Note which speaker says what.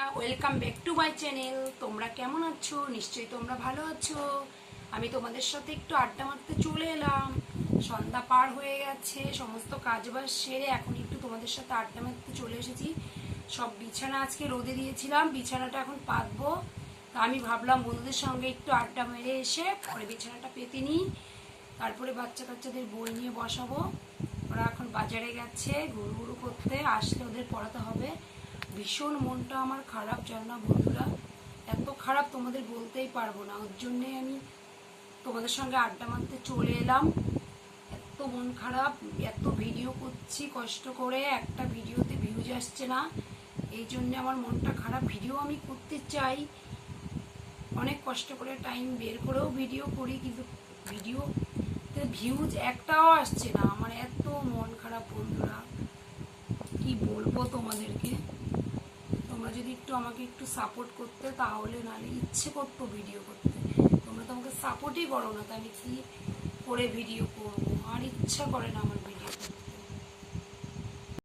Speaker 1: Welcome back to my channel. তোমরা কেমন আছো? নিশ্চয়ই তোমরা ভালো আছো। আমি তোমাদের সাথে একটু আড্ডা মারতে চলে এলাম। সন্ধ্যা পার হয়ে গেছে, সমস্ত কাজবাজ সেরে এখন একটু তোমাদের সাথে আড্ডা মারতে চলে এসেছি। সব বিছানা আজকে রোদে দিয়েছিলাম, বিছানাটা এখন পাতবো। তা আমি ভাবলাম বন্ধুদের সঙ্গে একটু আড্ডা মেরে এসে পরে বিছানাটা পেতে নিই, তারপরে বাচ্চা কাচ্চাদের বই নিয়ে বসাবো। ওরা এখন বাজারে গেছে ঘুরু ঘুরু করতে, আসলে ওদের পড়াতে হবে। ভীষণ মনটা আমার খারাপ, জানো না বন্ধুরা, এত খারাপ তোমাদের বলতেই পারবো না। ওর জন্যে আমি তোমাদের সঙ্গে আড্ডা মারতে চলে এলাম। এত মন খারাপ, এত ভিডিও করছি কষ্ট করে, একটা ভিডিওতে ভিউজ আসছে না, এই জন্যে আমার মনটা খারাপ। ভিডিও আমি করতে চাই, অনেক কষ্ট করে টাইম বের করেও ভিডিও করি, কিন্তু ভিডিওতে ভিউজ একটাও আসছে না। আমার এত মন খারাপ বন্ধুরা, কি বলবো তোমাদেরকে। তোমরা যদি একটু আমাকে একটু সাপোর্ট করতে, তাহলে নাহলে ইচ্ছে করতো ভিডিও করতে। তোমরা তো আমাকে সাপোর্টই করো না, তাহলে কি করে ভিডিও করবো? আর ইচ্ছা করে না আমার